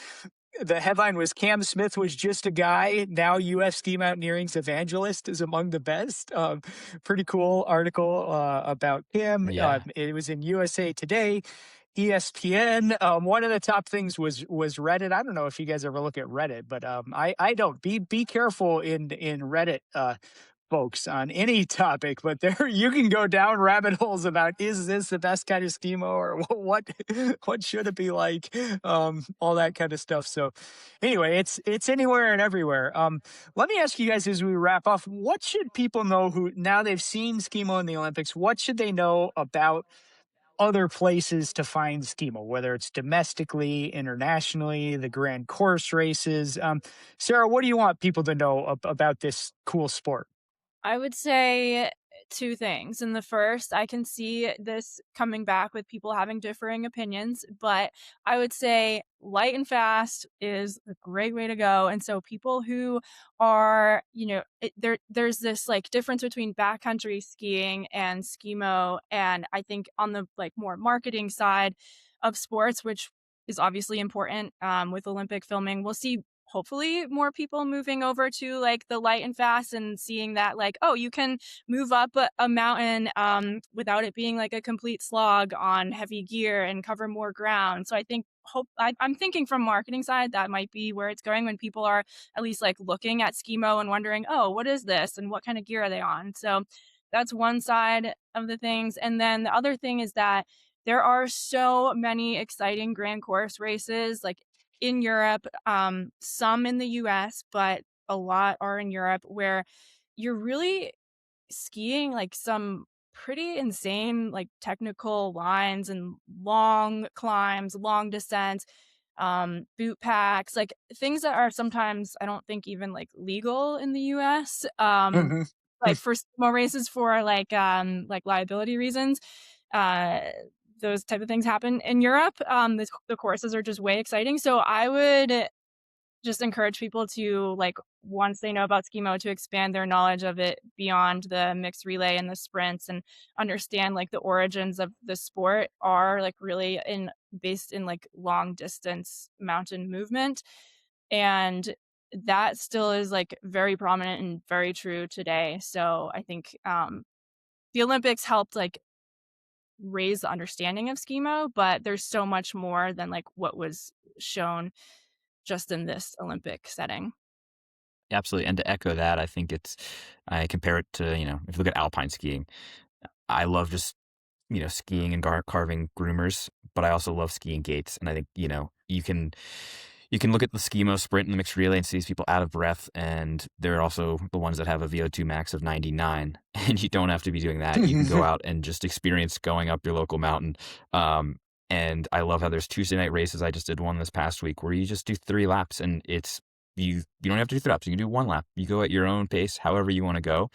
The headline was "Cam Smith was just a guy. Now U.S. ski mountaineering's evangelist is among the best." Pretty cool article about Cam. Yeah. It was in USA Today, ESPN. One of the top things was Reddit. I don't know if you guys ever look at Reddit, but I don't. Be careful in Reddit. Folks, on any topic, but there you can go down rabbit holes about, is this the best kind of Skimo, or what should it be like, all that kind of stuff. So anyway, it's anywhere and everywhere. Let me ask you guys as we wrap up, what should people know who now they've seen Skimo in the Olympics? What should they know about other places to find Skimo, whether it's domestically, internationally, the grand course races. Sarah, what do you want people to know about this cool sport? I would say two things. And the first, I can see this coming back with people having differing opinions, but I would say light and fast is a great way to go. And so people who are, there's this like difference between backcountry skiing and skimo. And I think on the like more marketing side of sports, which is obviously important with Olympic filming, we'll see hopefully more people moving over to like the light and fast and seeing that like, oh, you can move up a mountain without it being like a complete slog on heavy gear and cover more ground. So I think I'm thinking from marketing side that might be where it's going when people are at least like looking at skimo and wondering, oh, what is this and what kind of gear are they on? So that's one side of the things. And then the other thing is that there are so many exciting grand course races like in Europe, some in the US, but a lot are in Europe where you're really skiing like some pretty insane like technical lines and long climbs, long descents, boot packs, like things that are sometimes I don't think even like legal in the US. Mhm. Like for sumo races for like liability reasons. Uh those type of things happen in Europe. The courses are just way exciting. So I would just encourage people to like once they know about skimo to expand their knowledge of it beyond the mixed relay and the sprints and understand like the origins of the sport are like really based in like long distance mountain movement, and that still is like very prominent and very true today. So I think the Olympics helped like raise the understanding of skimo, but there's so much more than like what was shown just in this Olympic setting. Absolutely. And to echo that, I compare it to, if you look at alpine skiing, I love just, skiing and carving groomers, but I also love skiing gates. And I think, you can look at the skimo sprint and the mixed relay and see these people out of breath, and they're also the ones that have a VO2 max of 99. And you don't have to be doing that. You can go out and just experience going up your local mountain. And I love how there's Tuesday night races. I just did one this past week where you just do 3 laps, and you don't have to do 3 laps. You can do 1 lap. You go at your own pace, however you want to go.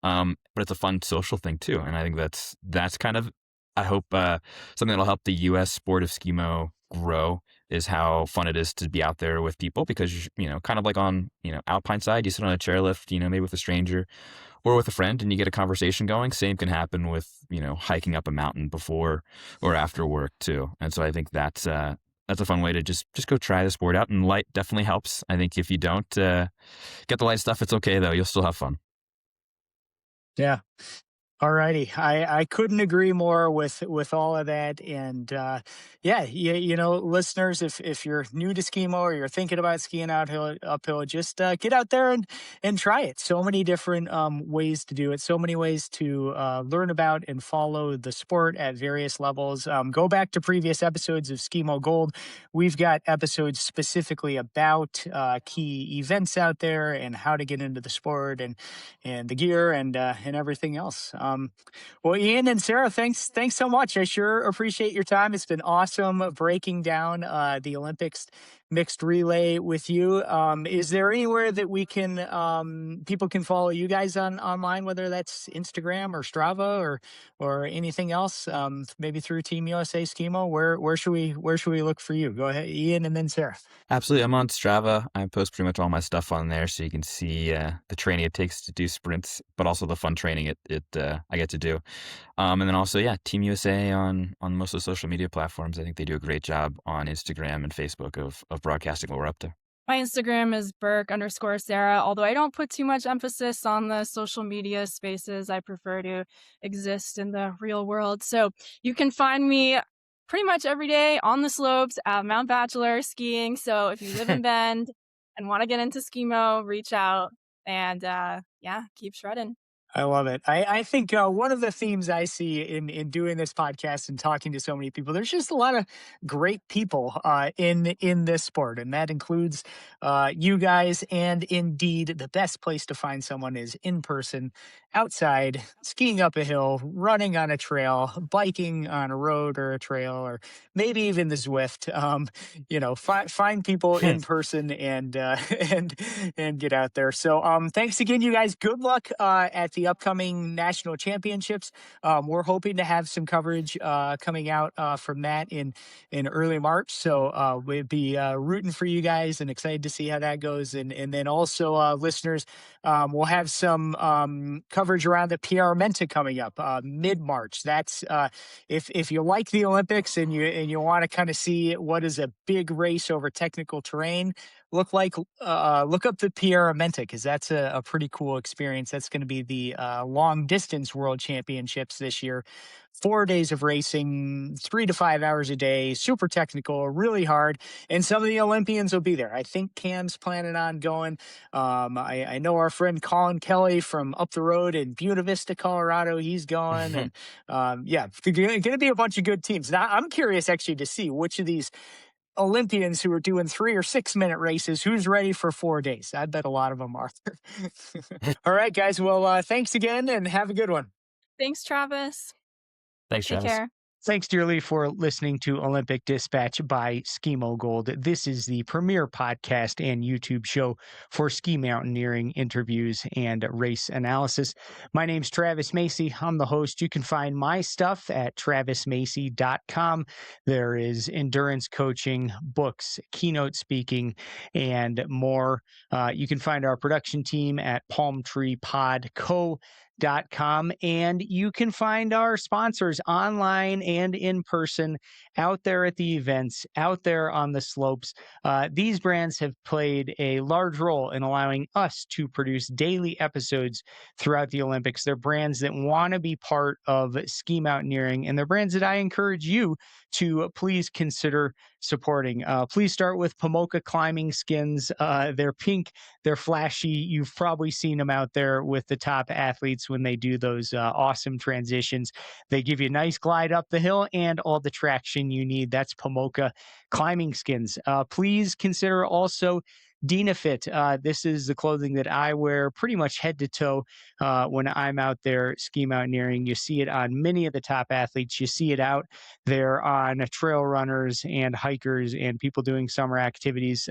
But it's a fun social thing too, and I think that's kind of, I hope, something that'll help the U.S. sport of skimo grow, is how fun it is to be out there with people, because kind of like on alpine side, you sit on a chairlift, maybe with a stranger or with a friend, and you get a conversation going. Same can happen with hiking up a mountain before or after work too. And so I think that's a fun way to just go try the sport out. And light definitely helps. I think if you don't get the light stuff, it's okay though. You'll still have fun. Yeah. All righty. I couldn't agree more with all of that. And yeah, listeners, if you're new to skimo or you're thinking about skiing uphill, just get out there and try it. So many different ways to do it. So many ways to learn about and follow the sport at various levels. Go back to previous episodes of Skimo Gold. We've got episodes specifically about key events out there and how to get into the sport and the gear and everything else. Well, Ian and Sarah, thanks so much. I sure appreciate your time. It's been awesome breaking down the Olympics mixed relay with you. Is there anywhere that we can people can follow you guys online, whether that's Instagram or Strava or anything else? Maybe through Team USA Skimo. Where should we look for you? Go ahead, Ian, and then Sarah. Absolutely. I'm on Strava. I post pretty much all my stuff on there, so you can see the training it takes to do sprints, but also the fun training I get to do. And then also, yeah, Team USA on most of the social media platforms. I think they do a great job on Instagram and Facebook of broadcasting what we're up to. My Instagram is Burke_Sarah, although I don't put too much emphasis on the social media spaces. I prefer to exist in the real world. So you can find me pretty much every day on the slopes at Mount Bachelor skiing. So if you live in Bend and want to get into skimo, reach out and yeah, keep shredding. I love it. I think one of the themes I see in doing this podcast and talking to so many people, there's just a lot of great people in this sport, and that includes you guys. And indeed, the best place to find someone is in person, outside, skiing up a hill, running on a trail, biking on a road or a trail, or maybe even the Zwift. Find people in person and and get out there. So thanks again, you guys. Good luck at the upcoming national championships. We're hoping to have some coverage coming out from that in early March. So we'll be rooting for you guys and excited to see how that goes. And then also listeners, we'll have some coverage around the PR Menta coming up mid-March. That's if you like the Olympics and you want to kind of see what is a big race over technical terrain, look up the PR Menta, because that's a pretty cool experience. That's going to be the long distance world championships this year. 4 days of racing, 3 to 5 hours a day, super technical, really hard. And some of the Olympians will be there. I think Cam's planning on going. I know our friend Colin Kelly from up the road in Buena Vista, Colorado, he's going. And going to be a bunch of good teams. Now, I'm curious actually to see which of these Olympians who are doing 3 or 6 minute races, who's ready for 4 days. I bet a lot of them are. All right, guys. Well, thanks again and have a good one. Thanks, Travis. Thanks, Take Travis. care. Thanks dearly for listening to Olympic Dispatch by Skimo Gold. This is the premier podcast and YouTube show for ski mountaineering interviews and race analysis. My name's Travis Macy. I'm the host. You can find my stuff at travismacy.com. There is endurance coaching, books, keynote speaking, and more. You can find our production team at palmtreepodco.com, and you can find our sponsors online and in person, out there at the events, out there on the slopes. These brands have played a large role in allowing us to produce daily episodes throughout the Olympics. They're brands that want to be part of ski mountaineering, and they're brands that I encourage you to please consider supporting. Please start with Pomoka climbing skins. They're pink, they're flashy. You've probably seen them out there with the top athletes when they do those awesome transitions. They give you a nice glide up the hill and all the traction you need. That's Pomoka climbing skins. Please consider also Dynafit. This is the clothing that I wear pretty much head to toe when I'm out there ski mountaineering. You see it on many of the top athletes. You see it out there on trail runners and hikers and people doing summer activities.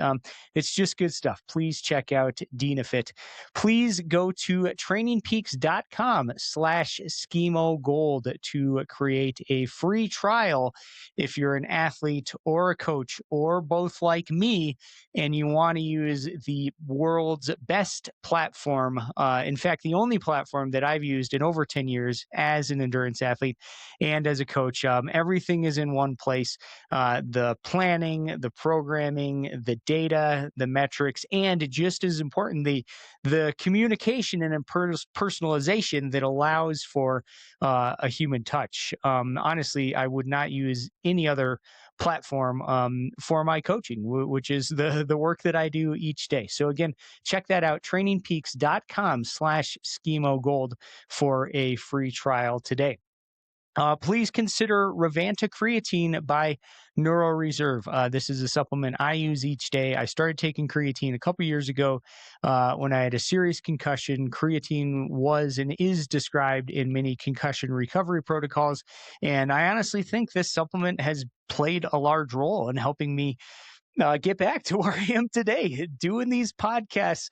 It's just good stuff. Please check out Dynafit. Please go to trainingpeaks.com/Skimo Gold to create a free trial if you're an athlete or a coach or both like me and you want to use the world's best platform. In fact, the only platform that I've used in over 10 years as an endurance athlete and as a coach. Everything is in one place. The planning, the programming, the data, the metrics, and just as important, the communication and personalization that allows for a human touch. Honestly, I would not use any other platform for my coaching, which is the work that I do each day. So again, check that out, trainingpeaks.com/Skimo Gold for a free trial today. Please consider Revanta Creatine by Neuro Reserve. This is a supplement I use each day. I started taking creatine a couple years ago when I had a serious concussion. Creatine was and is described in many concussion recovery protocols. And I honestly think this supplement has played a large role in helping me get back to where I am today, doing these podcasts,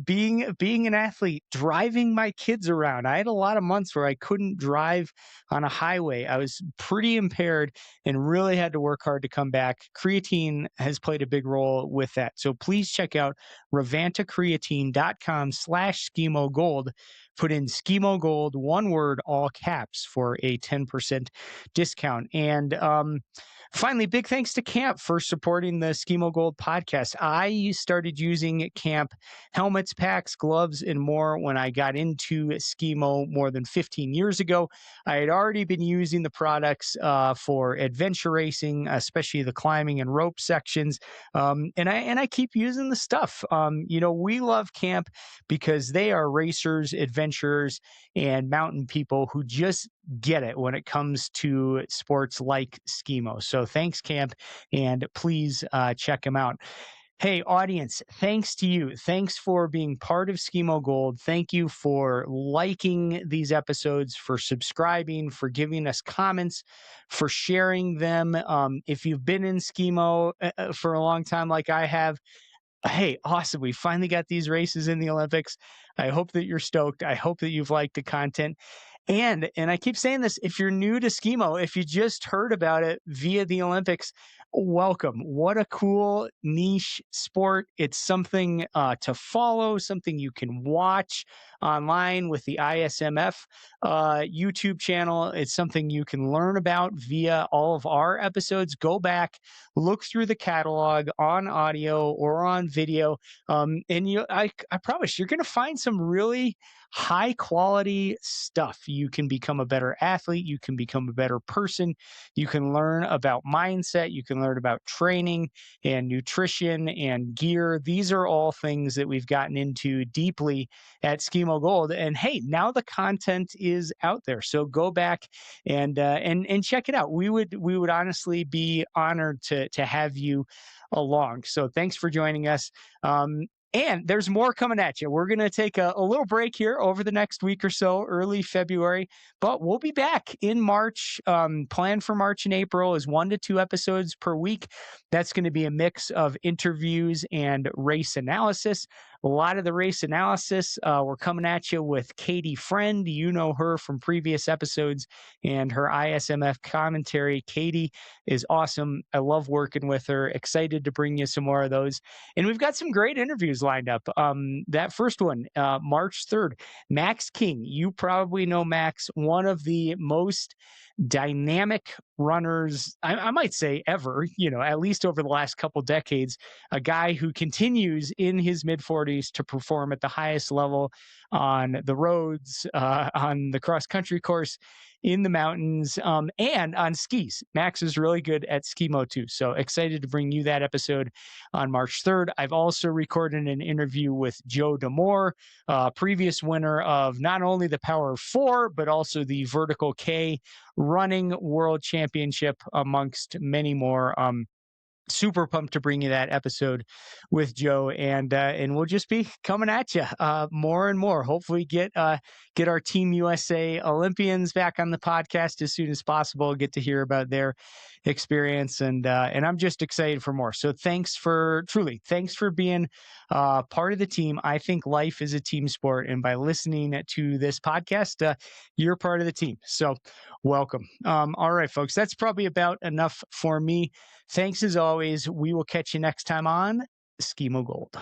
being an athlete, driving my kids around. I had a lot of months where I couldn't drive on a highway. I was pretty impaired and really had to work hard to come back. Creatine has played a big role with that. So please check out revantacreatine.com/Skimo Gold. Put in Skimo Gold, one word, all caps, for a 10% discount. And Finally, big thanks to Camp for supporting the Skimo Gold podcast. I started using Camp helmets, packs, gloves, and more when I got into Skimo more than 15 years ago. I had already been using the products for adventure racing, especially the climbing and rope sections, and I keep using the stuff. We love Camp because they are racers, adventurers, and mountain people who just get it when it comes to sports like Skimo. So thanks, Camp, and please check them out. Hey, audience, thanks to you. Thanks for being part of Skimo Gold. Thank you for liking these episodes, for subscribing, for giving us comments, for sharing them. If you've been in Skimo for a long time, like I have, hey, awesome. We finally got these races in the Olympics. I hope that you're stoked. I hope that you've liked the content. And I keep saying this, if you're new to Skimo, if you just heard about it via the Olympics, welcome. What a cool niche sport. It's something to follow, something you can watch online with the ISMF YouTube channel. It's something you can learn about via all of our episodes. Go back, look through the catalog on audio or on video. I promise you're going to find some really high quality stuff. You can become a better athlete. You can become a better person. You can learn about mindset. You can learn about training and nutrition and gear. These are all things that we've gotten into deeply at Skimo Gold. And hey, now the content is out there. So go back and check it out. We would honestly be honored to have you along. So thanks for joining us. And there's more coming at you. We're going to take a little break here over the next week or so, early February, but we'll be back in March. Plan for March and April is 1 to 2 episodes per week. That's going to be a mix of interviews and race analysis. A lot of the race analysis, we're coming at you with Katie Friend. You know her from previous episodes and her ISMF commentary. Katie is awesome. I love working with her. Excited to bring you some more of those. And we've got some great interviews lined up. That first one, March 3rd, Max King. You probably know Max, one of the most dynamic runners, I might say ever, at least over the last couple decades, a guy who continues in his mid 40s to perform at the highest level on the roads, on the cross country course, in the mountains, and on skis. Max is really good at Skimo too. So excited to bring you that episode on March 3rd. I've also recorded an interview with Joe D'Amore, previous winner of not only the Power 4, but also the Vertical K running world championship, amongst many more. Super pumped to bring you that episode with Joe, and we'll just be coming at you more and more. Hopefully, get our Team USA Olympians back on the podcast as soon as possible. Get to hear about their experience, and I'm just excited for more. So thanks for being part of the team. I think life is a team sport, and by listening to this podcast, you're part of the team. So welcome. All right, folks, that's probably about enough for me. Thanks as always. We will catch you next time on Skimo Gold.